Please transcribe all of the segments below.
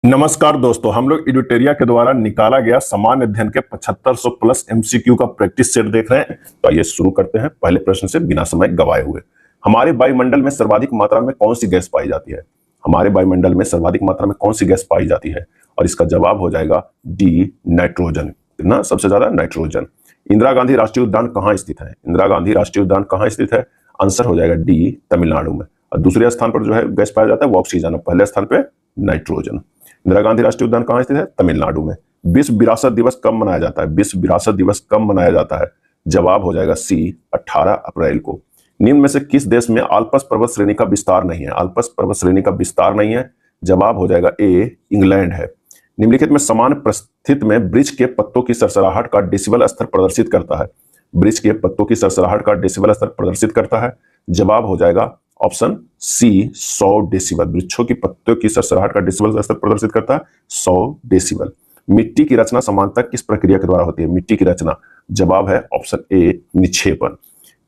नमस्कार दोस्तों, हम लोग एडुटेरिया के द्वारा निकाला गया सामान्य अध्ययन के 7500 प्लस एमसीक्यू का प्रैक्टिस सेट देख रहे हैं। तो आइए शुरू करते हैं पहले प्रश्न से बिना समय गवाए हुए। हमारे वायुमंडल में सर्वाधिक मात्रा में कौन सी गैस पाई जाती है? हमारे वायुमंडल में सर्वाधिक मात्रा में कौन सी गैस पाई जाती है? और इसका जवाब हो जाएगा डी, नाइट्रोजन। कितना? सबसे ज्यादा नाइट्रोजन। इंदिरा गांधी राष्ट्रीय उद्यान कहाँ स्थित है? इंदिरा गांधी राष्ट्रीय उद्यान कहाँ स्थित है? आंसर हो जाएगा डी, तमिलनाडु में। और दूसरे स्थान पर जो है गैस पाया जाता है वो ऑक्सीजन, पहले स्थान पे नाइट्रोजन। इंदिरा गांधी राष्ट्रीय उद्यान कहाँ स्थित है? तमिलनाडु में। विश्व विरासत दिवस कब मनाया जाता है? विश्व विरासत दिवस कब मनाया जाता है? जवाब हो जाएगा सी, 18 अप्रैल को। निम्न में से किस देश में आल्प्स पर्वत श्रेणी का विस्तार नहीं है? आल्प्स पर्वत श्रेणी का विस्तार नहीं है। जवाब हो जाएगा ए, इंग्लैंड है। निम्नलिखित में समान परिस्थिति में वृक्ष के पत्तों की सरसराहट का डेसिबल स्तर प्रदर्शित करता है। वृक्ष के पत्तों की सरसराहट का डेसिबल स्तर प्रदर्शित करता है। जवाब हो जाएगा ऑप्शन सी, 100 डेसिबल। वृक्षों की पत्तियों की सरसराहट का डेसिबल स्तर प्रदर्शित करता है 100 डेसिबल। मिट्टी की रचना समानतः किस प्रक्रिया के द्वारा होती है? मिट्टी की रचना, जवाब है ऑप्शन ए, निक्षेपण।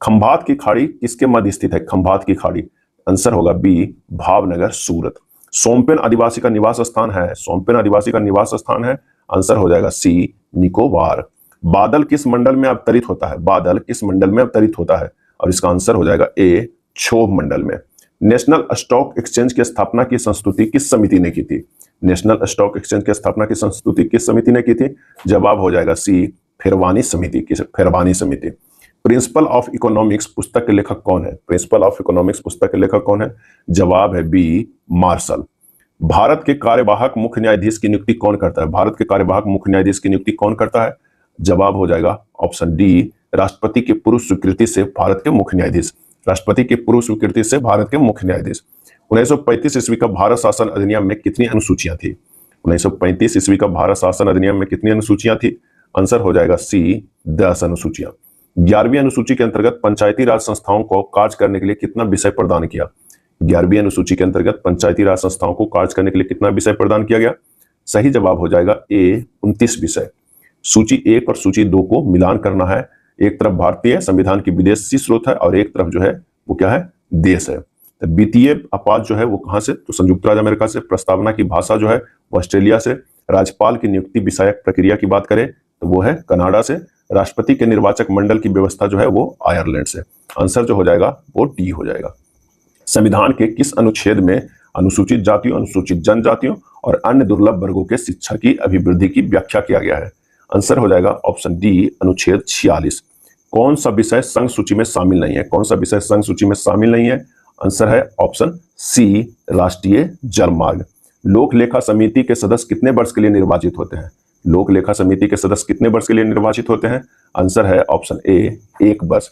खंभात की खाड़ी किसके मध्य स्थित है? खंभात की खाड़ी, आंसर होगा बी, भावनगर, सूरत। सोमपेन आदिवासी का निवास स्थान है? सोमपेन आदिवासी का निवास स्थान है, आंसर हो जाएगा सी, निकोबार। बादल किस मंडल में अवतरित होता है? बादल किस मंडल में अवतरित होता है? और इसका आंसर हो जाएगा ए, क्षोभ मंडल में। नेशनल स्टॉक एक्सचेंज की स्थापना की संस्तुति किस समिति ने की थी? नेशनल स्टॉक एक्सचेंज की स्थापना की संस्तुति किस समिति ने की थी? जवाब हो जाएगा सी, फेरवानी समिति की, फेरवानी समिति। प्रिंसिपल ऑफ इकोनॉमिक्स पुस्तक के लेखक कौन है? प्रिंसिपल ऑफ इकोनॉमिक्स पुस्तक के लेखक कौन है? जवाब है बी, मार्शल। भारत के कार्यवाहक मुख्य न्यायाधीश की नियुक्ति कौन करता है? भारत के कार्यवाहक मुख्य न्यायाधीश की नियुक्ति कौन करता है? जवाब हो जाएगा ऑप्शन डी, राष्ट्रपति की पूर्व स्वीकृति से भारत के मुख्य न्यायाधीश। राष्ट्रपति की पूर्व स्वीकृति से भारत के मुख्य न्यायाधीश। 1935 ईस्वी का भारत शासन अधिनियम में कितनी अनुसूचियां थी? 1935 ईस्वी का भारत शासन अधिनियम में कितनी अनुसूचियां थी? आंसर हो जाएगा सी, 10 अनुसूचियां। 11वीं अनुसूची के अंतर्गत पंचायती राज संस्थाओं को कार्य करने के लिए कितना विषय प्रदान किया? 11वीं अनुसूची के अंतर्गत पंचायती राज संस्थाओं को कार्य करने के लिए कितना विषय प्रदान किया गया? सही जवाब हो जाएगा ए, 29 विषय। सूची 1 और सूची 2 को मिलान करना है। एक तरफ भारतीय संविधान की विदेशी स्रोत है और एक तरफ जो है वो क्या है? देश है। तो वित्तीय आपात जो है वो कहां से? तो संयुक्त राज्य अमेरिका से। प्रस्तावना की भाषा जो है वो ऑस्ट्रेलिया से। राज्यपाल की नियुक्ति विषयक प्रक्रिया की बात करें तो वो है कनाडा से। राष्ट्रपति के निर्वाचक मंडल की व्यवस्था जो है वो आयरलैंड से। आंसर जो हो जाएगा वो डी हो जाएगा। संविधान के किस अनुच्छेद में अनुसूचित जातियों, अनुसूचित जनजातियों और अन्य दुर्लभ वर्गों के शिक्षा की अभिवृद्धि की व्याख्या किया गया है? आंसर हो जाएगा ऑप्शन डी, अनुच्छेद 46। कौन सा विषय संघ सूची में शामिल नहीं है? कौन सा विषय संघ सूची में शामिल नहीं है? आंसर है ऑप्शन सी, राष्ट्रीय जलमार्ग। लोक लेखा समिति के सदस्य कितने वर्ष के लिए निर्वाचित होते हैं? लोक लेखा समिति के सदस्य कितने वर्ष के लिए निर्वाचित होते हैं? आंसर है ऑप्शन ए, 1 वर्ष।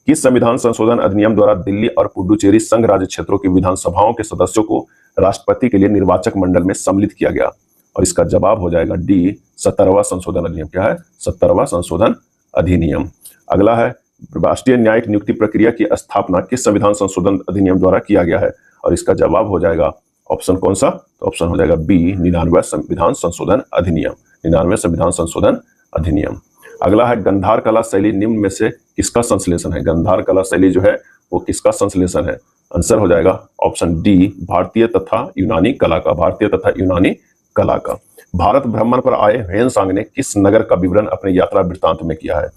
किस संविधान संशोधन अधिनियम द्वारा दिल्ली और पुडुचेरी संघ राज्य क्षेत्रों की विधानसभाओं के सदस्यों को राष्ट्रपति के लिए निर्वाचक मंडल में सम्मिलित किया गया? और इसका जवाब हो जाएगा डी, 17वां संशोधन अधिनियम। क्या है? 17वां संशोधन अधिनियम। अगला है राष्ट्रीय न्यायिक नियुक्ति प्रक्रिया की स्थापना किस संविधान संशोधन अधिनियम द्वारा किया गया है? और इसका जवाब हो जाएगा ऑप्शन कौन सा? तो ऑप्शन हो जाएगा बी, 99वां संविधान संशोधन अधिनियम। 99वें संविधान संशोधन अधिनियम। अगला है गंधार कला शैली निम्न में से किसका संश्लेषण है? गंधार कला शैली जो है वो किसका संश्लेषण है? आंसर हो जाएगा ऑप्शन डी, भारतीय तथा यूनानी कला का। भारतीय तथा यूनानी कला का। भारत भ्रमण पर आए ह्वेनसांग ने किस नगर का विवरण अपने यात्रा वृत्तांत में किया है?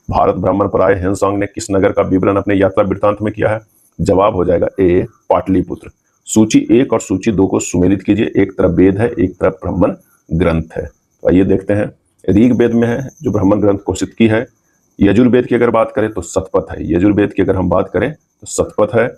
भारत भ्रमण पर आए ह्वेनसांग ने किस नगर का विवरण अपने यात्रा वृत्तांत में किया है? जवाब हो जाएगा ए, पाटलिपुत्र। सूची 1 और सूची 2 को सुमेलित कीजिए। एक तरफ वेद है, एक तरफ ब्राह्मण ग्रंथ है। तो आइए देखते हैं। ऋग वेद में है जो ब्राह्मण ग्रंथ घोषित की है। यजुर्वेद की अगर बात करें तो शतपथ है। यजुर्वेद की अगर हम बात करें तो शतपथ है।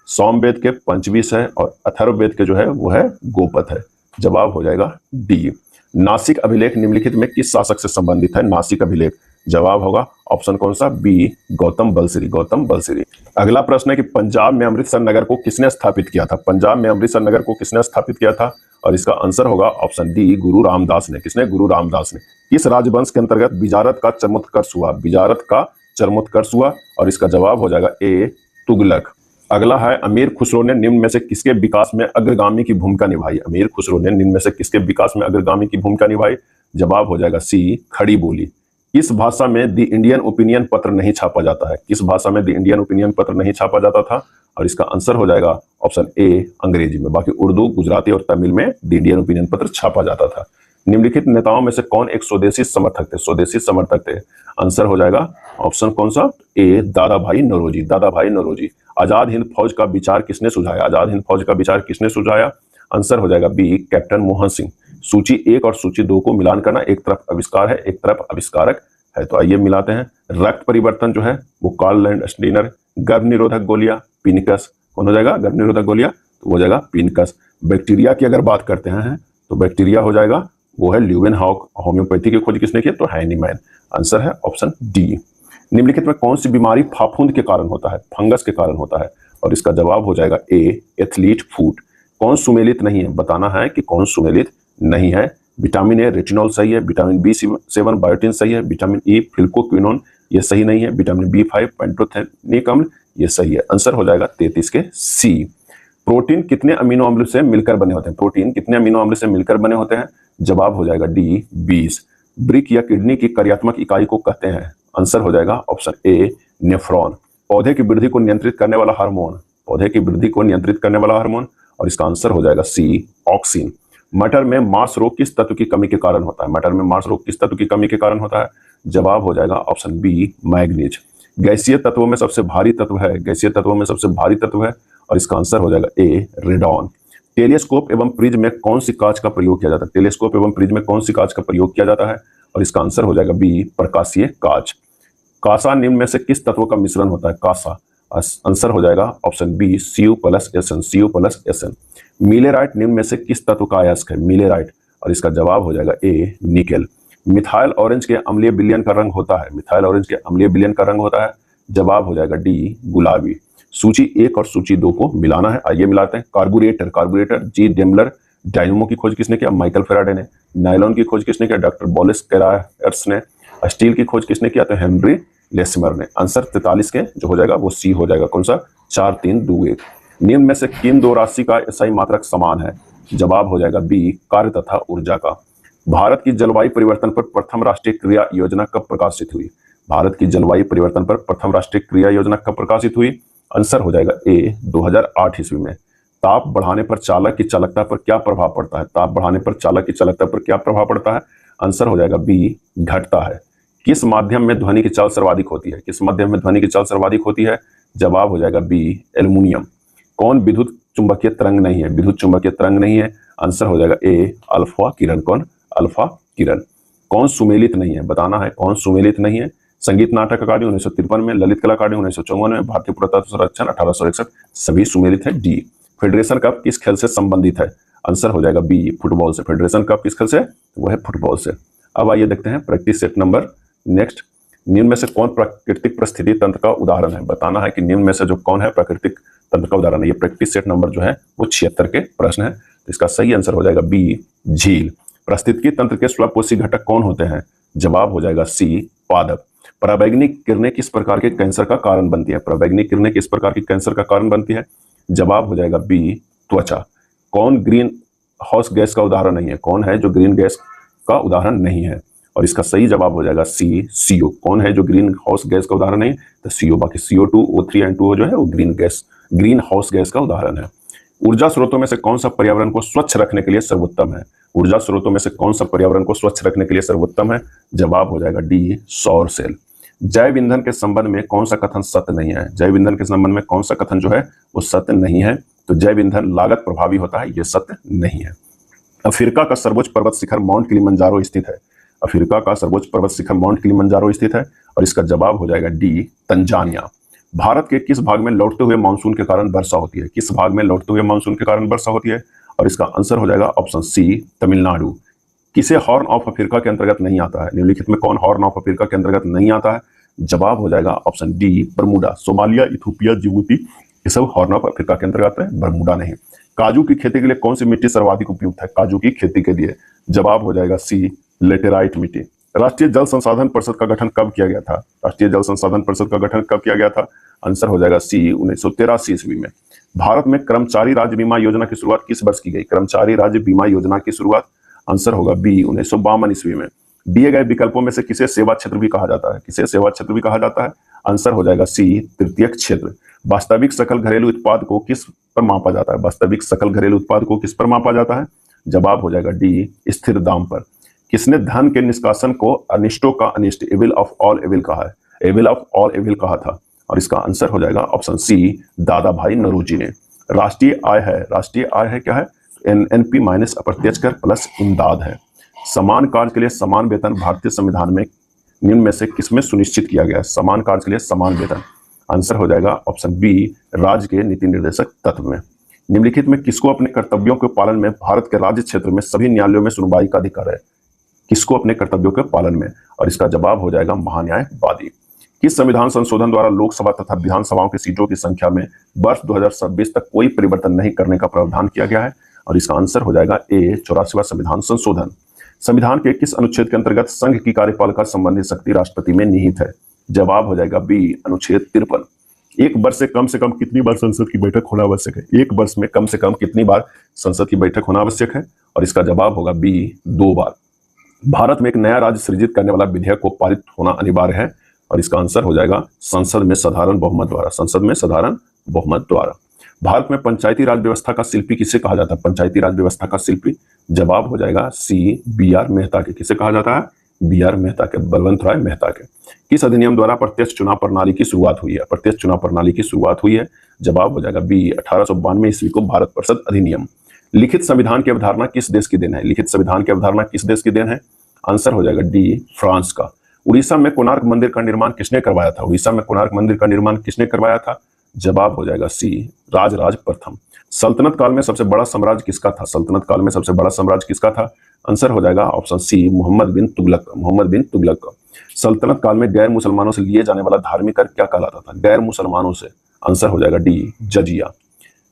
सामवेद के पंचविश है और अथर्ववेद के जो है वो है गोपथ है। जवाब हो जाएगा डी। नासिक अभिलेख निम्नलिखित में किस शासक से संबंधित है? नासिक अभिलेख, जवाब होगा ऑप्शन कौन सा? बी, गौतम बलश्री। गौतम बलश्री। अगला प्रश्न है कि पंजाब में अमृतसर नगर को किसने स्थापित किया था? पंजाब में अमृतसर नगर को किसने स्थापित किया था? और इसका आंसर होगा ऑप्शन डी, गुरु रामदास ने। किसने? गुरु रामदास ने। किस राजवंश के अंतर्गत बिजारत का चरमोत्कर्ष हुआ? बिजारत का चरमोत्कर्ष हुआ। और इसका जवाब हो जाएगा ए, तुगलक। अगला है अमीर खुसरो ने निम्न में से किसके विकास में अग्रगामी की भूमिका निभाई? अमीर खुसरो ने निम्न में से किसके विकास में अग्रगामी की भूमिका निभाई? जवाब हो जाएगा सी, खड़ी बोली। किस भाषा में द इंडियन ओपिनियन पत्र नहीं छापा जाता है? किस भाषा में द इंडियन ओपिनियन पत्र नहीं छापा जाता था? और इसका आंसर हो जाएगा ऑप्शन ए अंग्रेजी में, बाकी उर्दू, गुजराती और तमिल में द इंडियन ओपिनियन पत्र छापा जाता था। निम्नलिखित नेताओं में से कौन एक स्वदेशी समर्थक थे? स्वदेशी समर्थक थे, आंसर हो जाएगा ऑप्शन कौन सा? ए दादा भाई नौरोजी। दादा भाई नौरोजी। आजाद हिंद फौज का विचार किसने सुझाया? आजाद हिंद फौज का विचार किसने सुझाया? आंसर हो जाएगा बी कैप्टन मोहन सिंह। सूची 1 और सूची 2 को मिलान करना, एक तरफ आविष्कार है, एक तरफ आविष्कारक है, तो आइए मिलाते हैं। रक्त परिवर्तन जो है वो कार्ल लैंडस्टीनर। गर्भ निरोधक गोलियां पिनकस, कौन हो जाएगा? गर्भ निरोधक गोलियां, तो हो जाएगा पिनकस। बैक्टीरिया की अगर बात करते हैं तो बैक्टीरिया हो जाएगा वो है ल्यूवेनहॉक। होम्योपैथी की खोज किसने की? तो हैनीमैन। आंसर है ऑप्शन डी। निम्नलिखित में कौन सी बीमारी फाफूंद के कारण होता है? फंगस के कारण होता है, और इसका जवाब हो जाएगा ए एथलीट फूट। कौन सुमेलित नहीं है? बताना है कि कौन सुमेलित नहीं है। विटामिन ए रेटिनॉल सही है, विटामिन B7 बायोटिन सही है, विटामिन ई फिल्कोक्विनोन ये सही नहीं है, विटामिन B5 पेंटोथेनिक अम्ल ये सही है। आंसर हो जाएगा 33 के सी। प्रोटीन कितने अमीनो अम्ल से मिलकर बने होते हैं? प्रोटीन कितने अमीनो अम्ल से मिलकर बने होते हैं? जवाब हो जाएगा डी 20। ब्रिक या किडनी की कार्यात्मक इकाई को कहते हैं? आंसर हो जाएगा ऑप्शन ए नेफ्रॉन। पौधे की वृद्धि को नियंत्रित करने वाला हार्मोन? पौधे की वृद्धि को नियंत्रित करने वाला हार्मोन, और इसका आंसर हो जाएगा सी ऑक्सिन। मटर में मांस रोग किस तत्व की कमी के कारण होता है? मटर में मांस रोग किस तत्व की कमी के कारण होता है? जवाब हो जाएगा ऑप्शन बी मैग्नीज। गैसीय तत्वों में सबसे भारी तत्व है? गैसीय तत्वों में सबसे भारी तत्व है, और इसका आंसर हो जाएगा ए रेडॉन। टेलीस्कोप एवं प्रिज्म में कौन सी कांच का प्रयोग किया जाता है? टेलीस्कोप एवं प्रिज्म में कौन सी कांच का प्रयोग किया जाता है? और इसका आंसर हो जाएगा बी प्रकाशीय कांच। कांसा निम्न में से किस तत्व का मिश्रण होता है? कांसा, आंसर हो जाएगा ऑप्शन बी Cu+Sn। Cu+Sn। मिलेराइट निम्न में से किस तत्व का अयस्क है? मिलेराइट, और इसका जवाब हो जाएगा ए निकेल। मिथाइल ऑरेंज के अम्लीय विलयन का रंग होता है? मिथाइल ऑरेंज के अम्लीय विलयन का रंग होता है, जवाब हो जाएगा डी गुलाबी। सूची 1 और सूची 2 को मिलाना है, आइए मिलाते हैं। कार्बोरेटर, कार्बोरेटर जी डेमलर। डायनमो की खोज किसने किया? माइकल फेराडे ने। नायलॉन की खोज किसने किया? डॉक्टर बॉलिस कैरायर्स ने। स्टील की खोज किसने किया? तो हेनरी लेसमर ने। आंसर 43 के जो हो जाएगा वो सी हो जाएगा, कौन सा? 4 3 2 1। निम्न में से किन दो राशि का एसआई मात्रक समान है? जवाब हो जाएगा बी कार्य तथा ऊर्जा का। भारत की जलवायु परिवर्तन पर प्रथम राष्ट्रीय क्रिया योजना कब प्रकाशित हुई? भारत की जलवायु परिवर्तन पर प्रथम राष्ट्रीय क्रिया योजना कब प्रकाशित हुई? आंसर हो जाएगा ए 2008 ईस्वी में। ताप बढ़ाने पर चालक की चालकता पर क्या प्रभाव पड़ता है? ताप बढ़ाने पर चालक की चालकता पर क्या प्रभाव पड़ता है? आंसर हो जाएगा बी घटता है। किस माध्यम में ध्वनि की चाल सर्वाधिक होती है? किस माध्यम में ध्वनि की चाल सर्वाधिक होती है? जवाब हो जाएगा बी एल्युमिनियम। कौन विद्युत चुंबकीय तरंग नहीं है? विद्युत चुंबकीय तरंग नहीं है, आंसर हो जाएगा ए अल्फा किरण। कौन? अल्फा किरण। कौन सुमेलित नहीं है? बताना है कौन सुमेलित नहीं है। संगीत नाटक अकादमी 1953 में, ललित कला अकादमी 1954 में, भारतीय पुरातत्व संरक्षण 1861, सभी सुमेलित है। डी फेडरेशन कप किस खेल से संबंधित है? आंसर हो जाएगा बी फुटबॉल से। फेडरेशन कप किस खेल से? वो है फुटबॉल से। अब आइए देखते हैं प्रैक्टिस सेट नंबर नेक्स्ट। निम्न में से कौन प्राकृतिक परिस्थिति तंत्र का उदाहरण है? बताना है कि निम्न में से जो कौन है प्राकृतिक तंत्र का उदाहरण है। ये प्रैक्टिस सेट नंबर जो है वो 76 के प्रश्न है, तो इसका सही आंसर हो जाएगा बी झील। पारिस्थितिकी तंत्र के स्वपोषी घटक कौन होते हैं? जवाब हो जाएगा सी पादप। पराबैंगनी किरणें किस प्रकार के कैंसर का कारण बनती है? पराबैंगनी किरणें किस प्रकार की कैंसर का कारण बनती है? जवाब हो जाएगा बी त्वचा। कौन ग्रीन हाउस गैस का उदाहरण नहीं है? कौन है जो ग्रीन गैस का उदाहरण नहीं है? और इसका सही जवाब हो जाएगा सी CO। कौन है जो ग्रीन हाउस गैस का उदाहरण नहीं? तो CO। बाकी CO2, O3 एंड 2 जो है वो ग्रीन हाउस गैस का उदाहरण है। ऊर्जा स्रोतों में से कौन सा पर्यावरण को स्वच्छ रखने के लिए सर्वोत्तम है? ऊर्जा स्रोतों में से कौन सा पर्यावरण को स्वच्छ रखने के लिए सर्वोत्तम है? जवाब हो जाएगा डी सौर सेल। जैव ईंधन के संबंध में कौन सा कथन सत्य नहीं है? जैव ईंधन के संबंध में कौन सा कथन जो है वो सत्य नहीं है? तो जैव ईंधन लागत प्रभावी होता है, ये सत्य नहीं है। अफ्रीका का सर्वोच्च पर्वत शिखर माउंट किलिमंजारो स्थित है। अफ्रीका का सर्वोच्च पर्वत शिखर माउंट किलिमंजारो स्थित है, और इसका जवाब हो जाएगा डी तंजानिया। भारत के किस भाग में लौटते हुए मानसून के कारण वर्षा होती है? किस भाग में लौटते हुए मानसून के कारण वर्षा होती है? और इसका आंसर हो जाएगा ऑप्शन सी तमिलनाडु। किसे हॉर्न ऑफ अफ्रीका के अंतर्गत नहीं आता है? निम्नलिखित में कौन हॉर्न ऑफ अफ्रीका के अंतर्गत नहीं आता है? जवाब हो जाएगा option D Bermuda. Somalia, Ethiopia, Djibouti ये सब हॉर्न ऑफ अफ्रीका के अंतर्गत है, बरमूडा नहीं। काजू की खेती के लिए कौन सी मिट्टी सर्वाधिक उपयुक्त है? काजू की खेती के लिए जवाब हो जाएगा सी लेटेराइट मिट्टी। राष्ट्रीय जल संसाधन परिषद का गठन कब किया गया था? राष्ट्रीय जल संसाधन परिषद का गठन कब किया गया था? आंसर हो जाएगा सी 1983 ईस्वी में। भारत में कर्मचारी राज्य बीमा योजना की शुरुआत किस वर्ष की गई? कर्मचारी राज्य बीमा योजना की शुरुआत आंसर होगा बी 1952 ईस्वी में। दिए गए विकल्पों में से किसे सेवा क्षेत्र भी कहा जाता है? किसे सेवा क्षेत्र भी कहा जाता है? आंसर हो जाएगा सी तृतीयक क्षेत्र। वास्तविक सकल घरेलू उत्पाद को किस पर मापा जाता है? वास्तविक सकल घरेलू उत्पाद को किस पर मापा जाता है? जवाब हो जाएगा डी, स्थिर दाम पर। किसने धन के निष्कासन को अनिष्टों का अनिष्ट, एविल ऑफ ऑल एविल कहा है? एविल ऑफ ऑल एविल कहा था, और इसका आंसर हो जाएगा ऑप्शन सी, दादा भाई नौरोजी ने। राष्ट्रीय आय है, राष्ट्रीय आय है क्या है? एनपी माइनस अप्रत्यक्ष कर प्लस इमदाद है। समान कार्य के लिए समान वेतन भारतीय संविधान में निम्न में से किसमें सुनिश्चित किया गया है? समान कार्य के लिए समान वेतन, आंसर हो जाएगा ऑप्शन बी, राज्य के नीति निर्देशक तत्व में। निम्नलिखित में किसको अपने कर्तव्यों के पालन में भारत के राज्य क्षेत्र में सभी न्यायालयों में सुनवाई का अधिकार है? किसको अपने कर्तव्यों के पालन में? और इसका जवाब हो जाएगा महान्यायवादी। किस संविधान संशोधन द्वारा लोकसभा तथा विधानसभाओं की सीटों की संख्या में वर्ष 2026 तक कोई परिवर्तन नहीं करने का प्रावधान किया गया है? और इसका आंसर हो जाएगा ए, 84वां संविधान संशोधन। संविधान के किस अनुच्छेद के अंतर्गत संघ की कार्यपालिका संबंधी शक्ति राष्ट्रपति में निहित है? जवाब हो जाएगा बी, अनुच्छेद 53। एक वर्ष से कम कितनी बार संसद की बैठक होना आवश्यक है? एक वर्ष में कम से कम कितनी बार संसद की बैठक होना आवश्यक है? और इसका जवाब होगा बी, 2 बार। भारत में एक नया राज्य सृजित करने वाला विधेयक को पारित होना अनिवार्य है, और इसका आंसर हो जाएगा संसद में साधारण बहुमत द्वारा, संसद में साधारण बहुमत द्वारा। भारत में पंचायती राज व्यवस्था का शिल्पी किसे कहा जाता है? पंचायती राज व्यवस्था का शिल्पी, जवाब हो जाएगा सी, बी.आर. मेहता के। किसे कहा जाता है? बी.आर. मेहता के, बलवंत राय मेहता के। किस अधिनियम द्वारा प्रत्यक्ष चुनाव प्रणाली की शुरुआत हुई है? प्रत्यक्ष चुनाव प्रणाली की शुरुआत हुई है, जवाब हो जाएगा बी, 1892 ईस्वी को भारत परिषद अधिनियम। लिखित संविधान की अवधारणा किस देश की देन है? लिखित संविधान की अवधारणा किस देश की देन है? आंसर हो जाएगा डी, फ्रांस का। उड़ीसा में कोणार्क मंदिर का निर्माण किसने करवाया था? उड़ीसा में कोणार्क मंदिर का निर्माण किसने करवाया था? जवाब हो जाएगा सी, राजराज प्रथम। सल्तनत काल में सबसे बड़ा साम्राज्य किसका था? सल्तनत काल में सबसे बड़ा साम्राज्य किसका था? आंसर हो जाएगा ऑप्शन सी, मोहम्मद बिन तुगलक, मोहम्मद बिन तुगलक का। सल्तनत काल में गैर मुसलमानों से लिए जाने वाला धार्मिक कर क्या कहलाता था? गैर मुसलमानों से, आंसर हो जाएगा डी, जजिया।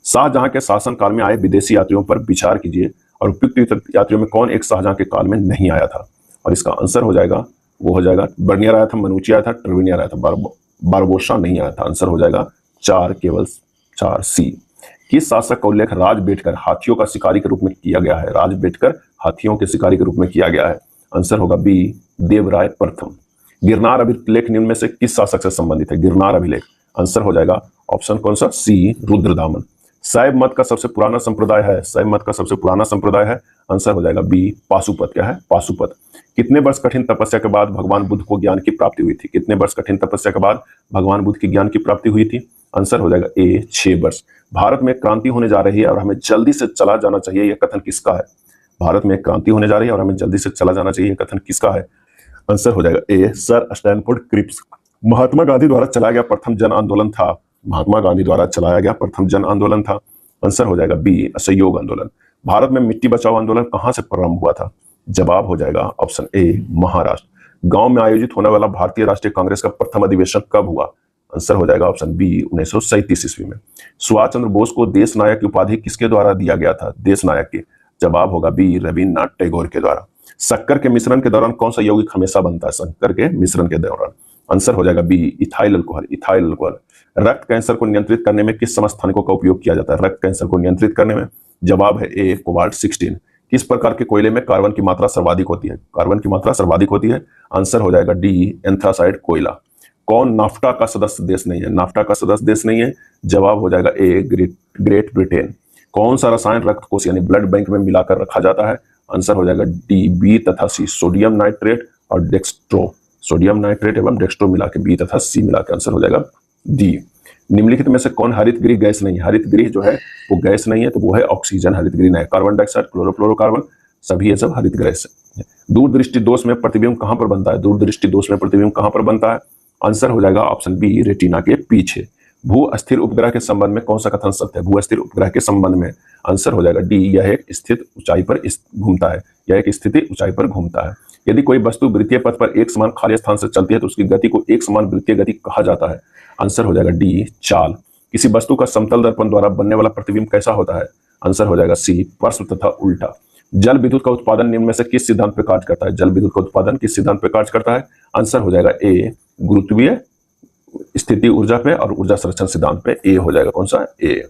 शाहजहां के शासन काल में आए विदेशी यात्रियों पर विचार कीजिए, और उपयुक्त यात्रियों में कौन एक शाहजहां के काल में नहीं आया था? और इसका आंसर हो जाएगा, वो हो जाएगा बर्नियर आया था, मनुची आया था, ट्रेवेनियर आया था, बारबोसा नहीं आया था। आंसर हो जाएगा 4, केवल 4, सी। किस शासक का उल्लेख राज बैठकर हाथियों का शिकारी के रूप में किया गया है? राज बैठकर हाथियों के शिकारी के रूप में किया गया है, आंसर होगा बी, देवराय प्रथम। गिरनार अभिलेख निम्न में से किस शासक से संबंधित है? गिरनार अभिलेख, आंसर हो जाएगा ऑप्शन कौन सा? सी, रुद्रदामन। शैव मत का सबसे पुराना संप्रदाय है? शैव मत का सबसे पुराना संप्रदाय है, आंसर हो जाएगा बी, पाशुपत। क्या है? पाशुपत। कितने वर्ष कठिन तपस्या के बाद भगवान बुद्ध को ज्ञान की प्राप्ति हुई थी? कितने वर्ष कठिन तपस्या के बाद भगवान बुद्ध की ज्ञान की प्राप्ति हुई थी? आंसर हो जाएगा ए, 6 वर्ष। भारत में क्रांति होने जा रही है और हमें जल्दी से चला जाना चाहिए, यह कथन किसका है? भारत में क्रांति होने जा रही है और हमें जल्दी से चला जाना चाहिए, यह कथन किसका है? आंसर हो जाएगा ए, sir Stanford Cripps. Mahatma Gandhi द्वारा चलाया गया प्रथम जन आंदोलन था? महात्मा गांधी द्वारा चलाया गया प्रथम जन आंदोलन था, आंसर हो जाएगा बी, असहयोग आंदोलन। भारत में मिट्टी बचाओ आंदोलन कहां से प्रारंभ हुआ था? जवाब हो जाएगा ऑप्शन ए, महाराष्ट्र। गांव में आयोजित होने वाला भारतीय राष्ट्रीय कांग्रेस का प्रथम अधिवेशन कब हुआ? आंसर हो जाएगा ऑप्शन बी, 1937 ईस्वी में। सुभाष चंद्र बोस को देश नायक की उपाधि किसके द्वारा दिया गया था? देश नायक की, जवाब होगा बी, रविन्द्रनाथ टैगोर के द्वारा। शक्कर के मिश्रण के दौरान कौन सा यौगिक हमेशा बनता है? शक्कर के मिश्रण के दौरान, आंसर हो जाएगा बी, इथाइल अल्कोहल, इथाइल अल्कोहल। रक्त कैंसर को नियंत्रित करने में किस समस्थानिकों का उपयोग किया जाता है? रक्त कैंसर को नियंत्रित करने में, जवाब है ए, कोबाल्ट 16। किस प्रकार के कोयले में कार्बन की मात्रा सर्वाधिक होती है? कार्बन की मात्रा सर्वाधिक होती है, आंसर हो जाएगा डी, एंथ्रासाइड कोयला। कौन नाफ्टा का सदस्य देश नहीं है? नाफ्टा का सदस्य देश नहीं है, जवाब हो जाएगा ए, ग्रेट ब्रिटेन। कौन सा रसायन रक्त कोष यानी ब्लड बैंक में मिलाकर रखा जाता है? आंसर हो जाएगा डी, बी तथा सी, सोडियम नाइट्रेट और डेक्स्ट्रो। सोडियम नाइट्रेट एवं डेक्स्ट्रो मिला के, बी तथा सी मिला के, आंसर हो जाएगा डी। निम्नलिखित में से कौन हरित गृह गैस नहीं है? हरित गृह जो है वो गैस नहीं है, तो वो है ऑक्सीजन, हरित गृह नहीं है। कार्बन डाइऑक्साइड, क्लोरोफ्लोरोकार्बन, सभी ये सब हरित गैस है। दूरदृष्टि दोष में प्रतिबिंब कहां पर बनता है? दूरदृष्टि दोष में प्रतिबिंब कहां पर बनता है? आंसर हो जाएगा ऑप्शन बी, रेटिना के पीछे। भू अस्थिर उपग्रह के संबंध में कौन सा कथन सत्य है? भू अस्थिर उपग्रह के संबंध में, आंसर हो जाएगा डी, यह एक स्थित ऊंचाई पर घूमता है, यह एक स्थिति ऊंचाई पर घूमता है। यदि कोई वस्तु वृत्तीय पथ पर एक समान खाली स्थान से चलती है तो उसकी गति को एक समान वृत्तीय गति कहा जाता है, आंसर हो जाएगा डी, चाल। किसी वस्तु का समतल दर्पण द्वारा बनने वाला प्रतिबिंब कैसा होता है? आंसर हो जाएगा सी, प्रश्न तथा उल्टा। जल विद्युत का उत्पादन निम्न में से किस सिद्धांत पर कार्य करता है? जल विद्युत का उत्पादन किस सिद्धांत पर कार्य करता है? आंसर हो जाएगा ए, गुरुत्वीय स्थिति ऊर्जा पे और ऊर्जा संरक्षण सिद्धांत पे, ए हो जाएगा कौन सा? ए।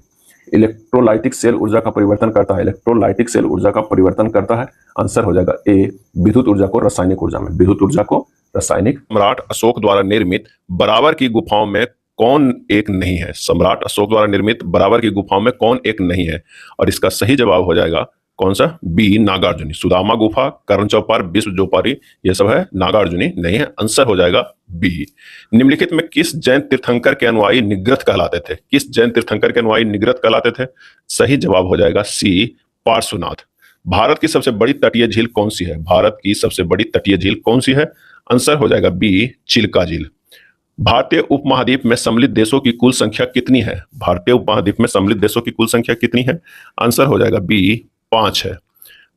इलेक्ट्रोलाइटिक सेल ऊर्जा का परिवर्तन करता है? इलेक्ट्रोलाइटिक सेल ऊर्जा का परिवर्तन करता है, आंसर हो जाएगा ए, विद्युत ऊर्जा को रासायनिक ऊर्जा में, विद्युत ऊर्जा को रासायनिक। सम्राट अशोक द्वारा निर्मित बराबर की गुफाओं में कौन एक नहीं है? सम्राट अशोक द्वारा निर्मित बराबर की गुफाओं में कौन एक नहीं है? और इसका सही जवाब हो जाएगा कौन सा? बी, नागार्जुनी। सुदामा गुफा, कर्ण चौपार, विश्व जोपारी, ये सब है, नागार्जुनी नहीं है। आंसर हो जाएगा बी। निम्नलिखित में किस जैन तीर्थंकर के अनुयायी निग्रत कहलाते थे? किस जैन तीर्थंकर के अनुयायी निग्रत कहलाते थे? सही जवाब हो जाएगा सी, पार्श्वनाथ। भारत की सबसे बड़ी तटीय झील कौन सी है? भारत की सबसे बड़ी तटीय झील कौन सी है? आंसर हो जाएगा बी, चिल्का झील। भारतीय उपमहाद्वीप में सम्मिलित देशों की कुल संख्या कितनी है? भारतीय उपमहाद्वीप में सम्मिलित देशों की कुल संख्या कितनी है? आंसर हो जाएगा बी, 5 है।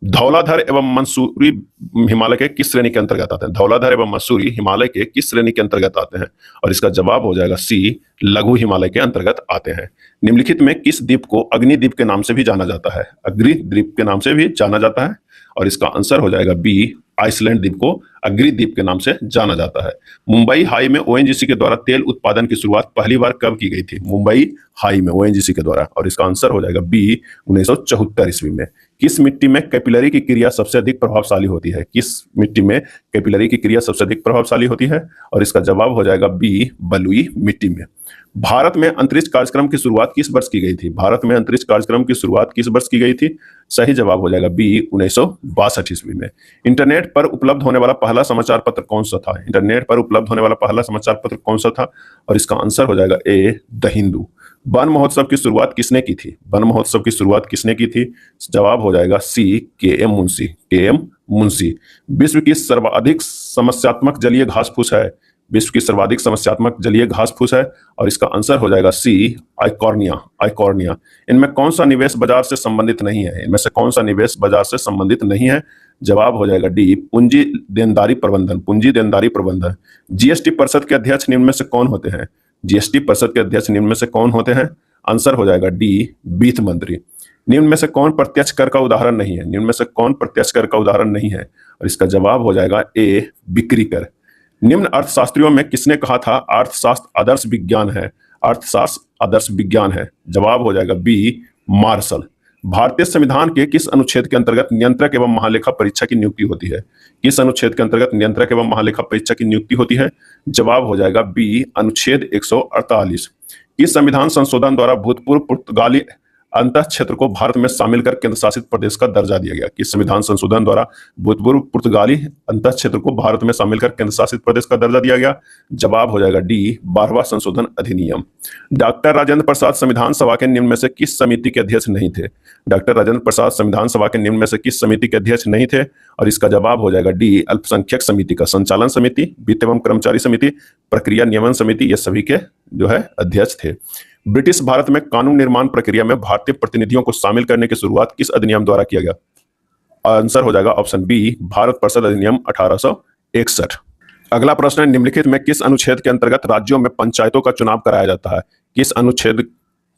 धौलाधर एवं मंसूरी हिमालय के किस श्रेणी के अंतर्गत आते हैं? धौलाधर एवं मंसूरी हिमालय के किस श्रेणी के अंतर्गत आते हैं? और इसका जवाब हो जाएगा सी, लघु हिमालय के अंतर्गत आते हैं। निम्नलिखित में किस द्वीप को अग्निद्वीप के नाम से भी जाना जाता है? अग्निद्वीप के नाम से भी जाना जाता है, और इसका आंसर हो जाएगा बी, आइसलैंड द्वीप को अग्निद्वीप के नाम से जाना जाता है। मुंबई हाई में ओएनजीसी के द्वारा तेल उत्पादन की शुरुआत पहली बार कब की गई थी? मुंबई हाई में ओएनजीसी के द्वारा, और इसका आंसर हो जाएगा बी, 1974 ईस्वी में। किस मिट्टी में कैपिलरी की क्रिया सबसे अधिक प्रभावशाली होती है? किस मिट्टी में कैपिलरी की क्रिया सबसे अधिक प्रभावशाली होती है? और इसका जवाब हो जाएगा बी, बलुई मिट्टी में। भारत में अंतरिक्ष कार्यक्रम की शुरुआत किस वर्ष की गई थी? भारत में अंतरिक्ष कार्यक्रम की शुरुआत किस वर्ष की गई थी? सही जवाब हो जाएगा बी, 1962 ईस्वी में। इंटरनेट पर उपलब्ध होने वाला पहला समाचार पत्र कौन सा था? इंटरनेट पर उपलब्ध होने वाला पहला समाचार पत्र कौन सा था? और इसका आंसर हो जाएगा ए, द हिंदू। वन महोत्सव की शुरुआत किसने की थी? वन महोत्सव की शुरुआत किसने की थी? जवाब हो जाएगा सी, के एम मुंशी। के एम मुंशी। विश्व की सर्वाधिक समस्यात्मक जलीय घास फूस है? विश्व की सर्वाधिक समस्यात्मक जलीय घास फूस है, और इसका आंसर हो जाएगा सी, आइकॉर्निया। आइकॉर्निया। इनमें कौन सा निवेश बाजार से संबंधित नहीं है? इनमें से कौन सा निवेश बाजार से संबंधित नहीं है? जवाब हो जाएगा डी, पूंजी देनदारी प्रबंधन। पूंजी देनदारी प्रबंधन। जीएसटी परिषद के अध्यक्ष निम्न में से कौन होते हैं? जीएसटी परिषद के अध्यक्ष निम्न में से कौन होते हैं? आंसर हो जाएगा डी, वित्त मंत्री। निम्न में से कौन प्रत्यक्ष कर का उदाहरण नहीं है? निम्न में से कौन प्रत्यक्ष कर का उदाहरण नहीं है? और इसका जवाब हो जाएगा ए, बिक्री कर। निम्न अर्थशास्त्रियों में किसने कहा था अर्थशास्त्र आदर्श विज्ञान है? अर्थशास्त्र आदर्श विज्ञान है। जवाब हो जाएगा बी, मार्शल। भारतीय संविधान के किस अनुच्छेद के अंतर्गत नियंत्रक एवं महालेखा परीक्षा की नियुक्ति होती है? किस अनुच्छेद के अंतर्गत नियंत्रक एवं महालेखा परीक्षा की नियुक्ति होती है? जवाब हो जाएगा बी, अनुच्छेद 148। किस संविधान संशोधन द्वारा भूतपूर्व पुर्तगाली अंतः क्षेत्र को भारत में शामिल कर केंद्र शासित प्रदेश का दर्जा दिया गया? किस संविधान संशोधन द्वारा भूतपूर्व पुर्तगाली अंतः क्षेत्र को भारत में शामिल कर केंद्र शासित प्रदेश का दर्जा दिया गया? जवाब हो जाएगा डी, 12वां संशोधन अधिनियम। डॉक्टर राजेंद्र प्रसाद संविधान सभा के निम्न में से किस समिति के अध्यक्ष नहीं थे? डॉक्टर राजेंद्र प्रसाद संविधान सभा के निम्न में से किस समिति के अध्यक्ष नहीं थे? और इसका जवाब हो जाएगा डी, अल्पसंख्यक समिति का संचालन समिति, वित्त एवं कर्मचारी समिति, प्रक्रिया नियमन समिति, ये सभी के जो है अध्यक्ष थे। ब्रिटिश भारत में कानून निर्माण प्रक्रिया में भारतीय प्रतिनिधियों को शामिल करने की शुरुआत किस अधिनियम द्वारा किया गया? आंसर हो जाएगा ऑप्शन बी, भारत परिषद अधिनियम 1861। अगला प्रश्न है, निम्नलिखित में किस अनुच्छेद के अंतर्गत राज्यों में पंचायतों का चुनाव कराया जाता है? किस अनुच्छेद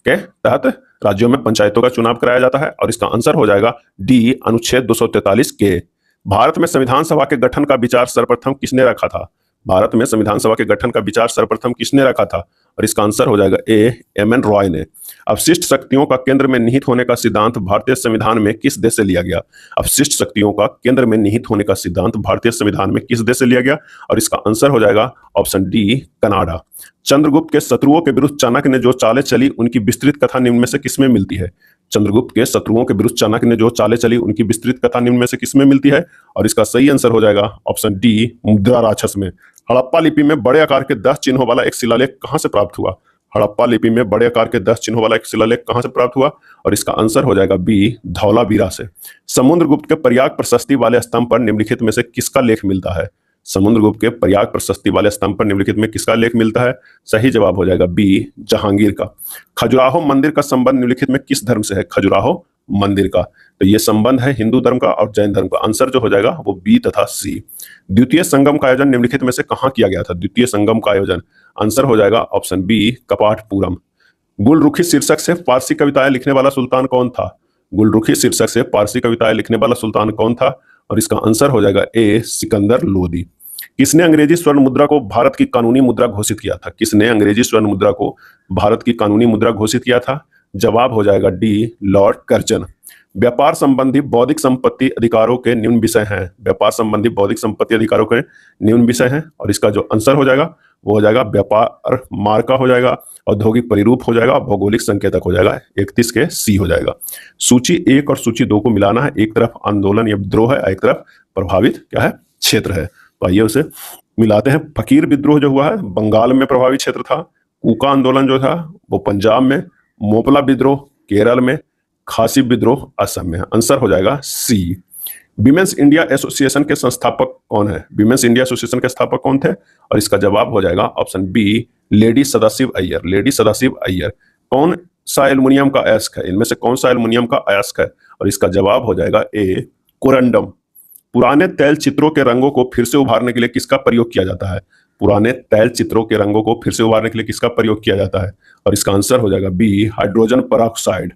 के तहत राज्यों में पंचायतों का चुनाव कराया जाता है? और इसका आंसर हो जाएगा डी, अनुच्छेद 243 के। भारत में संविधान सभा के गठन का विचार सर्वप्रथम किसने रखा था? भारत में संविधान सभा के गठन का विचार सर्वप्रथम किसने रखा था? और इसका आंसर हो जाएगा ए, एम एन रॉय ने। अवशिष्ट शक्तियों का केंद्र में निहित होने का सिद्धांत भारतीय संविधान में किस देश से लिया गया? अवशिष्ट शक्तियों का केंद्र में निहित होने का सिद्धांत भारतीय संविधान में किस देश से लिया गया? और इसका आंसर हो जाएगा ऑप्शन डी, कनाडा। चंद्रगुप्त के शत्रुओं के विरुद्ध चाणक्य ने जो चालें चली उनकी विस्तृत कथा निम्न में से किसमें मिलती है? चंद्रगुप्त के शत्रुओं के विरुद्ध चाणक्य ने जो चालें चली उनकी विस्तृत कथा निम्न में से किसमें मिलती है? और इसका सही आंसर हो जाएगा ऑप्शन डी, मुद्रा राक्षस में। हड़प्पा लिपि में बड़े आकार के 10 चिन्हों वाला एक शिलालेख कहां से प्राप्त हुआ? हड़प्पा लिपि में बड़े आकार के 10 चिन्हों वाला एक शिलालेख कहां से प्राप्त हुआ? और इसका आंसर हो जाएगा बी, धौलावीरा से। समुद्रगुप्त के प्रयाग प्रशस्ति वाले स्तंभ पर निम्नलिखित में से किसका लेख मिलता है? समुद्रगुप्त के प्रयाग प्रशस्ति वाले स्तंभ पर निम्नलिखित में किसका लेख मिलता है? सही जवाब हो जाएगा बी, जहांगीर का। खजुराहो मंदिर का संबंध निम्नलिखित में किस धर्म से है? खजुराहो मंदिर का, तो ये संबंध है हिंदू धर्म का और जैन धर्म का। आंसर जो हो जाएगा वो बी तथा सी। द्वितीय संगम का आयोजन निम्नलिखित में से कहां किया गया था? द्वितीय संगम का आयोजन, आंसर हो जाएगा ऑप्शन बी, कपाटपुरम। गुलरुखी शीर्षक से फारसी कविताएं लिखने वाला सुल्तान कौन था? गुलरुखी शीर्षक से फारसी कविताएं लिखने वाला सुल्तान कौन था? और इसका आंसर हो जाएगा ए, सिकंदर लोदी। किसने अंग्रेजी स्वर्ण मुद्रा को भारत की कानूनी मुद्रा घोषित किया था? किसने अंग्रेजी स्वर्ण मुद्रा को भारत की कानूनी मुद्रा घोषित किया था? जवाब हो जाएगा डी, लॉर्ड कर्जन। व्यापार संबंधी बौद्धिक संपत्ति अधिकारों के निम्न विषय हैं। व्यापार संबंधी बौद्धिक संपत्ति अधिकारों के निम्न विषय हैं, और इसका जो आंसर हो जाएगा वो हो जाएगा व्यापार मार्का हो जाएगा, औद्योगिक परिरूप हो जाएगा, भौगोलिक संकेतक हो जाएगा। 31 के सी हो जाएगा। सूची 1 और सूची 2 को मिलाना है। एक तरफ आंदोलन या विद्रोह है, एक तरफ प्रभावित क्या है, क्षेत्र है। तो आइए उसे मिलाते हैं। फकीर विद्रोह जो हुआ है बंगाल में प्रभावित क्षेत्र था। कूका आंदोलन जो था वो पंजाब में। मोपला विद्रोह केरल में। खासी विद्रोह असम में। आंसर हो जाएगा सी। विमेंस इंडिया एसोसिएशन के संस्थापक कौन है? विमेंस इंडिया एसोसिएशन के स्थापक कौन थे? और इसका जवाब हो जाएगा option B, lady Sadashiv Iyer. Lady Sadashiv Iyer. कौन सा एल्युमिनियम का अयस्क है? इनमें से कौन सा एल्युमिनियम का अयस्क है? और इसका जवाब हो जाएगा ए, कोरंडम। पुराने तैल चित्रों के रंगों को फिर से उभारने के लिए किसका प्रयोग किया जाता है? पुराने तैल चित्रों के रंगों को फिर से उभारने के लिए किसका प्रयोग किया जाता है? और इसका आंसर हो जाएगा बी, हाइड्रोजन पेरोक्साइड।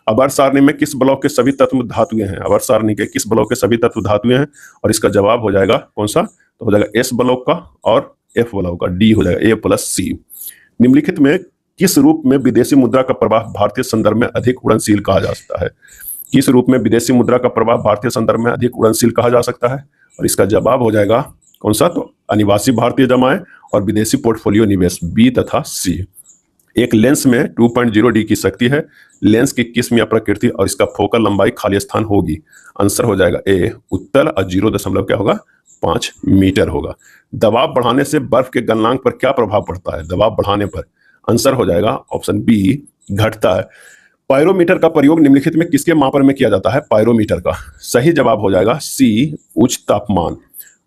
अबर सारणी में किस ब्लॉक के सभी तत्व धातुएं हैं? अबर सारणी के किस ब्लॉक के सभी तत्व धातुएं हैं? और इसका जवाब हो जाएगा कौन सा? तो हो जाएगा एस ब्लॉक का और एफ ब्लॉक का। डी हो जाएगा, ए प्लस सी। निम्नलिखित में किस रूप में विदेशी मुद्रा का प्रवाह भारतीय संदर्भ में अधिक उड़नशील कहा जा सकता है? किस रूप में विदेशी मुद्रा का प्रवाह भारतीय संदर्भ में अधिक उड़नशील कहा जा सकता है? और इसका जवाब हो जाएगा कौन सा? तो अनिवासी भारतीय जमाएं और विदेशी पोर्टफोलियो निवेश, बी तथा सी। एक लेंस में 2.0 डी की शक्ति है। लेंस की किस्म या प्रकृति और इसका फोकल लंबाई खाली स्थान होगी। आंसर हो जाएगा ए, उत्तल, और 0 क्या होगा? 5 मीटर होगा। दबाव बढ़ाने से बर्फ के गलनांक पर क्या प्रभाव पड़ता है? दबाव बढ़ाने पर आंसर हो जाएगा ऑप्शन बी, घटता है। पायरोमीटर का प्रयोग निम्नलिखित में किसके मापन में किया जाता है? पायरोमीटर का। सही जवाब हो जाएगा सी, उच्च तापमान।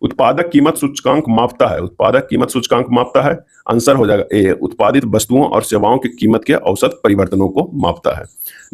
उत्पादक कीमत सूचकांक मापता है। उत्पादक कीमत सूचकांक मापता है। आंसर हो जाएगा ए, उत्पादित वस्तुओं और सेवाओं की कीमत के औसत परिवर्तनों को मापता है।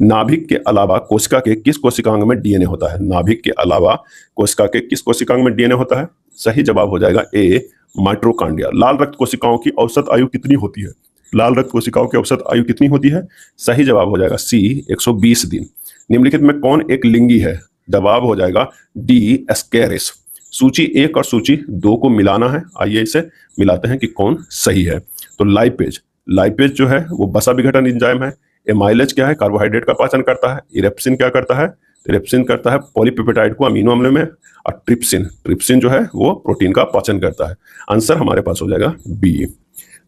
नाभिक के अलावा कोशिका के किस कोशिकांग में डीएनए होता है? नाभिक के अलावा कोशिका के किस कोशिकांग में डीएनए होता है? सही जवाब हो जाएगा ए, माइटोकॉन्ड्रिया। लाल रक्त कोशिकाओं की औसत आयु कितनी होती है? लाल रक्त कोशिकाओं की औसत आयु कितनी होती है? सही जवाब हो जाएगा सी, 120 दिन। निम्नलिखित में कौन एक लिंगी है? जवाब हो जाएगा डी, एस्केरिस। सूची 1 और सूची 2 को मिलाना है। आइए इसे मिलाते हैं कि कौन सही है। तो लाइपेज, लाइपेज जो है वो वसा विघटन एंजाइम है। एमाइलेज क्या है? कार्बोहाइड्रेट का पाचन करता है। इरेप्सिन क्या करता है? इरेप्सिन करता है पॉलीपेप्टाइड को अमीनो अम्ल में। और ट्रिप्सिन, ट्रिप्सिन जो है वो प्रोटीन का पाचन करता है। आंसर हमारे पास हो जाएगा बी।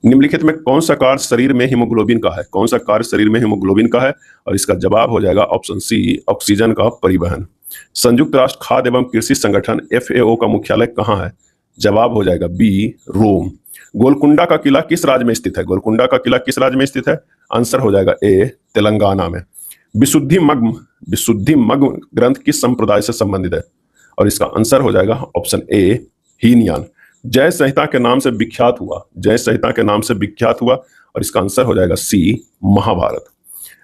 निम्नलिखित में कौन सा कार्य शरीर में हीमोग्लोबिन का है? कौन सा कार्य शरीर में हीमोग्लोबिन का है? और इसका जवाब हो जाएगा ऑप्शन सी, ऑक्सीजन का परिवहन। संयुक्त राष्ट्र खाद्य एवं कृषि संगठन FAO का मुख्यालय कहाँ है? जवाब हो जाएगा बी, रोम। गोलकुंडा का किला किस राज्य में स्थित है? गोलकुंडा का किला किस राज्य में स्थित है? आंसर हो जाएगा ए, तेलंगाना में। विशुद्धि मग्न ग्रंथ किस संप्रदाय से संबंधित है? और इसका आंसर हो जाएगा ऑप्शन ए, हीनयान। जय संहिता के नाम से विख्यात हुआ। जय संहिता के नाम से विख्यात हुआ। और इसका आंसर हो जाएगा सी, महाभारत।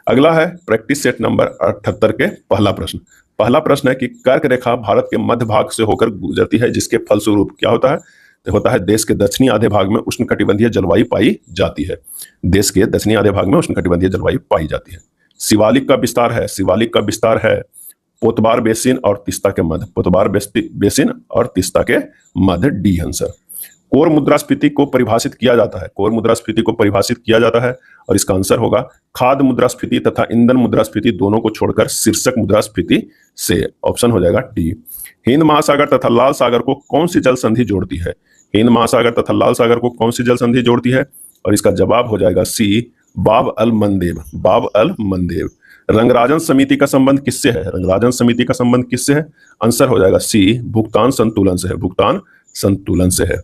अगला है प्रैक्टिस सेट नंबर 78 के पहला प्रश्न। पहला प्रश्न है कि कर्क रेखा भारत के मध्य भाग से होकर गुजरती है, जिसके फलस्वरूप क्या होता है? तो होता है देश के दक्षिणी आधे भाग में उष्णकटिबंधीय जलवायु पाई जाती है। देश के दक्षिणी आधे भाग में उष्णकटिबंधीय जलवायु पाई जाती है। शिवालिक का विस्तार है। शिवालिक का विस्तार है पोतबार बेसिन और तीस्ता के मध्य। पोतबार बेसिन और तीस्ता के मध्य, डी आंसर। कोर मुद्रास्फीति को परिभाषित किया जाता है। कोर मुद्रास्फीति को परिभाषित किया जाता है। और इसका आंसर होगा खाद्य मुद्रास्फीति तथा ईंधन मुद्रास्फीति दोनों को छोड़कर शीर्षक मुद्रास्फीति से। ऑप्शन हो जाएगा डी। हिंद महासागर तथा लाल सागर को कौन सी जल संधि जोड़ती है? हिंद महासागर तथा लाल सागर को कौन सी जल संधि जोड़ती है? और इसका जवाब हो जाएगा सी, बाब अल मंदेब। बाब अल मंदेब। रंगराजन समिति का संबंध किससे है? रंगराजन समिति का संबंध किससे है? आंसर हो जाएगा सी, भुगतान संतुलन से है। भुगतान संतुलन से है।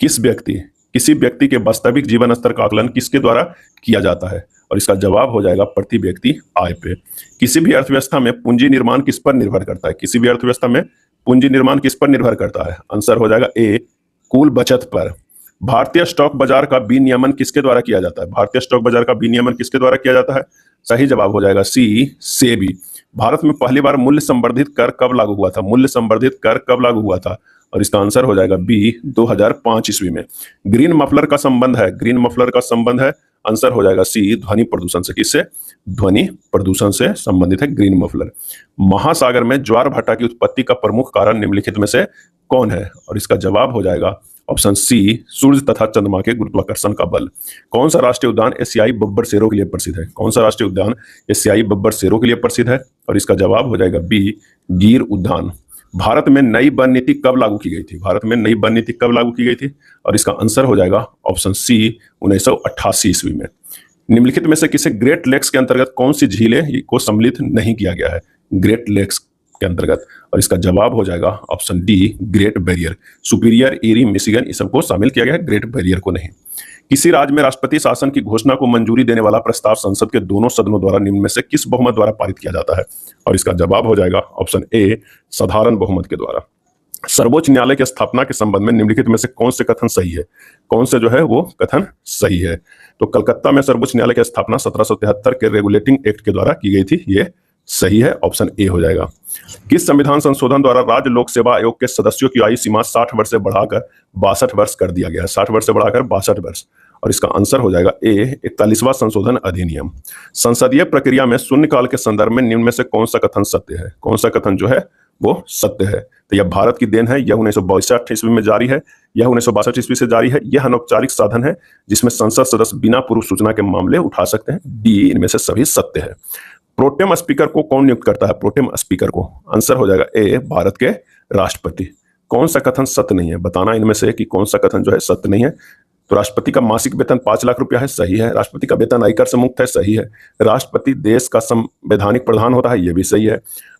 किसी व्यक्ति के वास्तविक जीवन स्तर का आकलन किसके द्वारा किया जाता है? और इसका जवाब हो जाएगा प्रति व्यक्ति आय पे। किसी भी अर्थव्यवस्था में पूंजी निर्माण किस पर निर्भर करता है? किसी भी अर्थव्यवस्था में पूंजी निर्माण किस पर निर्भर करता है? आंसर हो जाएगा ए, कुल बचत पर। भारतीय स्टॉक बाजार का विनियमन किसके द्वारा किया जाता है? भारतीय स्टॉक बाजार का विनियमन किसके द्वारा किया जाता है? सही जवाब हो जाएगा सी, सेबी। भारत में पहली बार मूल्य संवर्धित कर कब लागू हुआ था? मूल्य संवर्धित कर कब लागू हुआ था? और इसका आंसर हो जाएगा बी, 2005 ईस्वी में। ग्रीन मफलर का संबंध है। ग्रीन मफलर का संबंध है। आंसर हो जाएगा सी, ध्वनि प्रदूषण से। किससे? ध्वनि प्रदूषण से संबंधित है ग्रीन मफलर। महासागर में ज्वार भाटा की उत्पत्ति का प्रमुख कारण निम्नलिखित में से कौन है? और इसका जवाब हो जाएगा ऑप्शन सी सूर्य तथा चंद्रमा के गुरुत्वाकर्षण का बल। कौन सा राष्ट्रीय उद्यान एशियाई बब्बर शेरों के लिए प्रसिद्ध है? कौन सा राष्ट्रीय उद्यान एशियाई बब्बर शेरों के लिए प्रसिद्ध है? और इसका जवाब हो जाएगा बी गिर उद्यान। भारत में नई वन नीति कब लागू की गई थी? भारत में नई वन नीति कब लागू की गई थी? और इसका आंसर हो जाएगा ऑप्शन सी 1988 ईस्वी में। निम्नलिखित में से किसे ग्रेट लेक्स के अंतर्गत कौन सी झीलें को सम्मिलित नहीं किया गया है ग्रेट लेक्स के अंतर्गत? और इसका जवाब हो जाएगा option D great barrier. Superior, eerie, Michigan इस सबको शामिल किया गया है, ग्रेट बैरियर को नहीं। किसी राज्य में राष्ट्रपति शासन की घोषणा को मंजूरी देने वाला प्रस्ताव संसद के दोनों सदनों द्वारा निम्न में से किस बहुमत द्वारा पारित किया जाता है? और इसका जवाब हो जाएगा ऑप्शन ए साधारण बहुमत के द्वारा। सर्वोच्च न्यायालय की स्थापना के संबंध में निम्नलिखित में से कौन से कथन सही है? कौन से जो है वो कथन सही है? तो कलकत्ता में सर्वोच्च न्यायालय की स्थापना 1773 के रेगुलेटिंग एक्ट के द्वारा की गई थी, ये सही है, ऑप्शन ए हो जाएगा। किस संविधान संशोधन द्वारा राज्य लोक सेवा आयोग के सदस्यों की आयु सीमा 60 वर्ष से बढ़ाकर 62 वर्ष कर दिया गया है? 60 वर्ष से बढ़ाकर 62 वर्ष। और इसका आंसर हो जाएगा ए 41वां संशोधन अधिनियम। संसदीय प्रक्रिया में शून्यकाल के संदर्भ में निम्न में से कौन सा कथन सत्य है? कौन सा कथन जो है वो सत्य है? तो यह भारत की देन है, यह 1962 ईस्वी में जारी है, यह 1962 ईस्वी से जारी है, यह अनौपचारिक साधन है जिसमें संसद सदस्य बिना पूर्व सूचना के मामले उठा सकते हैं। डी इनमें से सभी सत्य है। प्रोटेम स्पीकर को कौन नियुक्त करता है? प्रोटेम स्पीकर को आंसर हो जाएगा ए भारत के राष्ट्रपति। कौन सा कथन सत्य नहीं है? बताना इनमें से कि कौन सा कथन जो है सत्य नहीं है। तो राष्ट्रपति का मासिक वेतन 5 लाख रुपया है, सही है। राष्ट्रपति का वेतन आयकर से मुक्त है, सही है। राष्ट्रपति देश का संवैधानिक प्रधान होता है, यह भी सही है।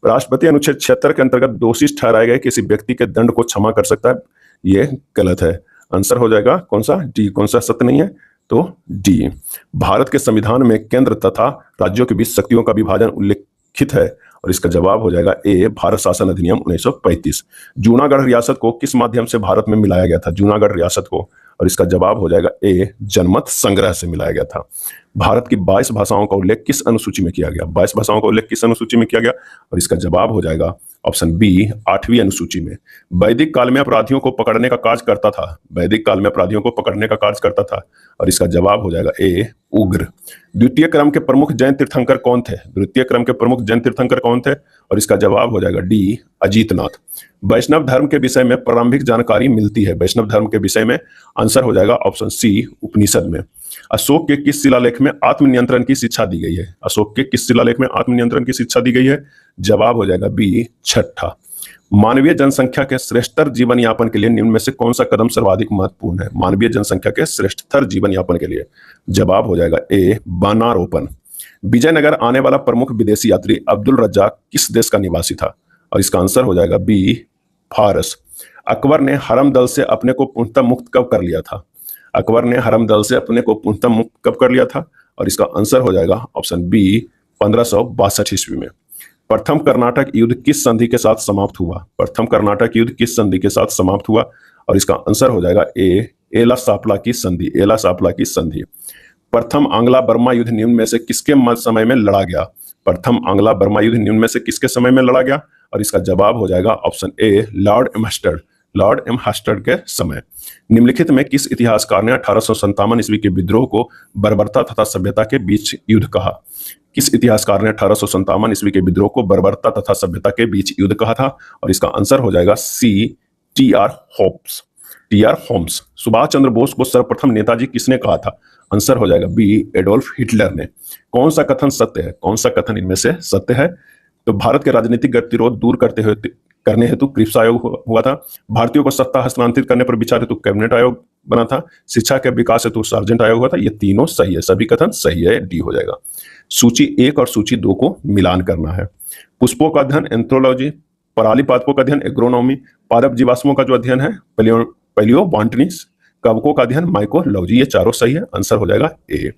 राष्ट्रपति अनुच्छेद 76 के अंतर्गत दोषी ठहराए गए किसी व्यक्ति के दंड को क्षमा कर सकता है, यह गलत है। आंसर हो जाएगा कौन सा? डी। कौन सा सत्य नहीं है? तो डी। भारत के संविधान में केंद्र तथा राज्यों के बीच शक्तियों का विभाजन उल्लेखित है, और इसका जवाब हो जाएगा ए भारत शासन अधिनियम 1935। जूनागढ़ रियासत को किस माध्यम से भारत में मिलाया गया था? जूनागढ़ रियासत को, और इसका जवाब हो जाएगा ए जनमत संग्रह से मिलाया गया था। भारत की 22 भाषाओं का उल्लेख किस अनुसूची में किया गया? 22 भाषाओं का उल्लेख किस अनुसूची में किया गया? और इसका जवाब हो जाएगा ऑप्शन बी 8वीं अनुसूची में। वैदिक काल में अपराधियों को पकड़ने का कार्य करता था, वैदिक काल में अपराधियों को पकड़ने का कार्य करता था, और इसका जवाब हो जाएगा ए उग्र। द्वितीय क्रम के प्रमुख जैन तीर्थंकर कौन थे? द्वितीय क्रम के प्रमुख जैन तीर्थंकर कौन थे? और इसका जवाब हो जाएगा डी अजीतनाथ। वैष्णव धर्म के विषय में प्रारंभिक जानकारी मिलती है, वैष्णव धर्म के विषय में आंसर हो जाएगा ऑप्शन सी उपनिषद में। अशोक के किस शिलालेख में आत्मनियंत्रण की शिक्षा दी गई है? अशोक के किस शिलालेख में आत्मनियंत्रण की शिक्षा दी गई है? जवाब हो जाएगा बी छठा। मानवीय जनसंख्या के श्रेष्ठतर जीवन यापन के लिए निम्न में से कौन सा कदम सर्वाधिक महत्वपूर्ण है? मानवीय जनसंख्या के श्रेष्ठतर जीवन यापन के लिए जवाब हो जाएगा ए वनारोपण। विजयनगर आने वाला प्रमुख विदेशी यात्री अब्दुल रज्जाक किस देश का निवासी था? और इसका आंसर हो जाएगा बी फारस। अकबर ने हरम दल से अपने को पूर्णतः मुक्त कब कर लिया था? अकबर ने हरम दल से अपने को पूर्णतः मुक्त कब कर लिया था? और इसका आंसर हो जाएगा ऑप्शन बी 1562 ईस्वी में। प्रथम कर्नाटक युद्ध किस संधि के साथ समाप्त हुआ? प्रथम कर्नाटक युद्ध किस संधि के साथ समाप्त हुआ? और इसका आंसर हो जाएगा ए एला सापला की संधि, एला सापला की संधि। प्रथम आंग्ला बर्मा युद्ध निम्न में से किसके समय में लड़ा गया? प्रथम आंग्ला बर्मा युद्ध निम्न में से किसके समय में लड़ा गया? और इसका जवाब हो जाएगा ऑप्शन ए लॉर्ड एम्हस्टर्ड, लॉर्ड एम्हस्टर्ड के समय। निम्नलिखित में किस इतिहासकार ने 1857 ईस्वी के विद्रोह को बर्बरता तथा सभ्यता के बीच युद्ध कहा? किस इतिहासकार ने 1857 ईस्वी के विद्रोह को बर्बरता तथा सभ्यता के बीच युद्ध कहा था? और इसका आंसर हो जाएगा C T R. Holmes, T R. Holmes. Subhash Chandra Bose को सर्वप्रथम नेताजी किसने कहा था? आंसर हो जाएगा बी एडोल्फ हिटलर ने। कौन सा कथन सत्य है? कौन सा कथन इनमें से सत्य है? तो भारत के राजनीतिक गतिरोध दूर करने हेतु क्रिप्स आयोग हुआ था। भारतीयों को सत्ता हस्तांतरित करने पर विचार हेतु कैबिनेट आयोग बना था। शिक्षा के विकास हेतु सार्जेंट आयोग हुआ था। ये तीनों सही है, सभी कथन सही है, डी हो जाएगा। सूची 1 और सूची 2 को मिलान करना है। पुष्पों का अध्ययन एंथ्रोलॉजी, पराली पादपों का अध्ययन एग्रोनॉमी, पादप जीवाश्मों का जो अध्ययन है पैलियोबॉटनी, कवकों का अध्ययन माइकोलॉजी, ये चारों सही है। आंसर हो जाएगा ए।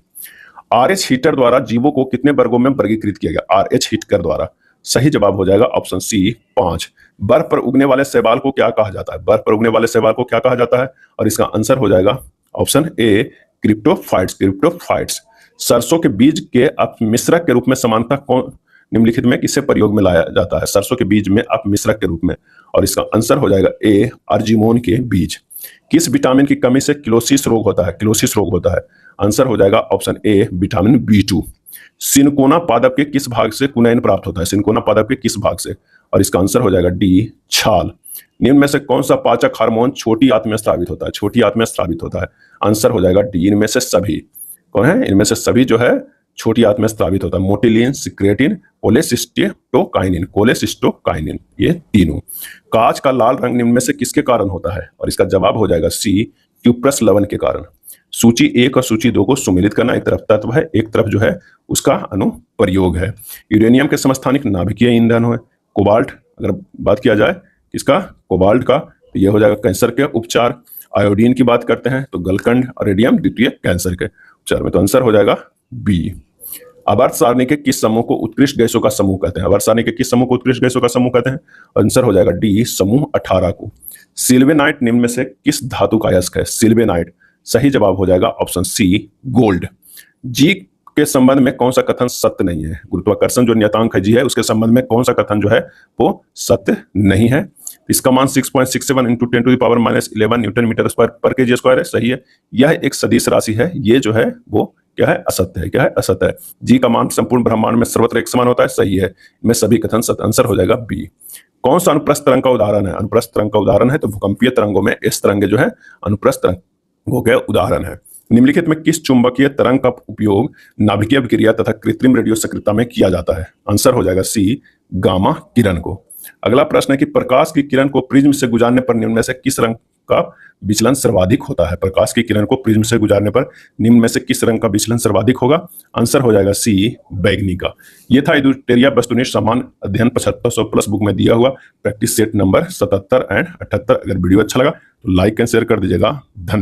आरएच हीटर द्वारा जीवों को कितने वर्गों में वर्गीकृत किया गया? आरएच हीटर द्वारा सही जवाब हो जाएगा ऑप्शन सी 5। बर्फ पर उगने वाले शैवाल को क्या कहा जाता है? बर्फ पर उगने वाले शैवाल को क्या कहा जाता है? और इसका आंसर हो जाएगा ऑप्शन ए क्रिप्टोफाइट्स, क्रिप्टोफाइट्स। सरसों के बीज के अपमिश्रक के रूप में समानता कौन निम्नलिखित में किसे प्रयोग में लाया जाता है? सरसों के बीज में अपमिश्रक के रूप में, और इसका आंसर हो जाएगा ए अर्जिमोन के बीज। किस विटामिन की कमी से क्लोसिस रोग होता है? क्लोसिस रोग होता है। आंसर हो जाएगा option A vitamin B2। Cinchona पादप के किस भाग से कुनैन प्राप्त होता है? सिनकोना पादप के किस भाग से? और इसका आंसर हो जाएगा डी छाल। निम्न में से कौन सा पाचक हार्मोन छोटी आंत में स्रावित होता है? छोटी आंत में स्रावित होता है। आंसर हो जाएगा डी, इनमें से सभी। कौन है? इनमें से सभी जो है छोटी आंत में स्रावित होता है। मोटिलिन, सिक्रेटिन, कोलेसिस्टोकाइनिन, ये तीनों। कांच का लाल रंग निम्न में से किसके कारण होता है? और इसका जवाब हो जाएगा सी, क्यूप्रस लवण के कारण। सूची 1 और सूची 2 को सुमेलित करना, एक तरफ तत्व है, एक तरफ जो है उसका अनुप्रयोग है। यूरेनियम के समस्थानिक नाभिकीय ईंधन है कोबाल्ट। अगर बात किया जाए इसका कोबाल्ट का, तो यह हो जाएगा कैंसर के उपचार। आयोडीन की बात करते हैं तो गलकंड और रेडियम द्वितीय कैंसर के उपचार में। तो आंसर हो जाएगा बी। आवर्त सारणी के किस समूह को उत्कृष्ट गैसों का समूह कहते हैं? आवर्त सारणी के किस समूह को उत्कृष्ट गैसों का समूह कहते हैं? आंसर हो जाएगा डी, समूह 18 को। सिल्वेनाइट निम्न में से किस धातु का अयस्क है? सिल्वेनाइट। सही जवाब हो जाएगा ऑप्शन सी, गोल्ड। जी के संबंध में कौन सा कथन सत्य नहीं है? गुरुत्वाकर्षण जो नियतांक है जी है, उसके संबंध में कौन सा कथन जो है वो सत्य नहीं है? इसका मान 6.67 इंटू 10⁻11 न्यूटन मीटर स्क्वायर पर केजी स्क्वायर है। सही है। यह एक सदिश राशि है, ये जो है वो क्या है? असत्य है। क्या है? असत्य है। जी का मान संपूर्ण ब्रह्मांड में सर्वत्र एक समान होता है। सही है। में सभी कथन सत्य। आंसर हो जाएगा बी। कौन सा अनुप्रस्थ तरंग का उदाहरण है? अनुप्रस्थ तरंग का उदाहरण है तो भूकंपीय तरंगों में इस तरंगे जो है अनुप्रस्थ तरंगों के उदाहरण है। निम्नलिखित में किस चुंबकीय तरंग का उपयोग नाभिकीय अभिक्रिया तथा कृत्रिम रेडियो सक्रियता में किया जाता है? आंसर हो जाएगा सी, गामा किरण को। अगला प्रश्न है कि प्रकाश की किरण को प्रिज्म से गुजारने पर निम्न में से किस रंग का विचलन सर्वाधिक होता है? प्रकाश की किरण को प्रिज्म से गुजारने पर निम्न में से किस रंग का विचलन सर्वाधिक होगा? आंसर हो जाएगा सी, बैगनी का। यह था इड्यूटेरिया वस्तुनिष्ठ सामान्य अध्ययन 7500 प्लस बुक में दिया हुआ प्रैक्टिस सेट नंबर 77 एंड 78। अगर वीडियो अच्छा लगा तो लाइक एंड शेयर कर दीजिएगा। धन्यवाद।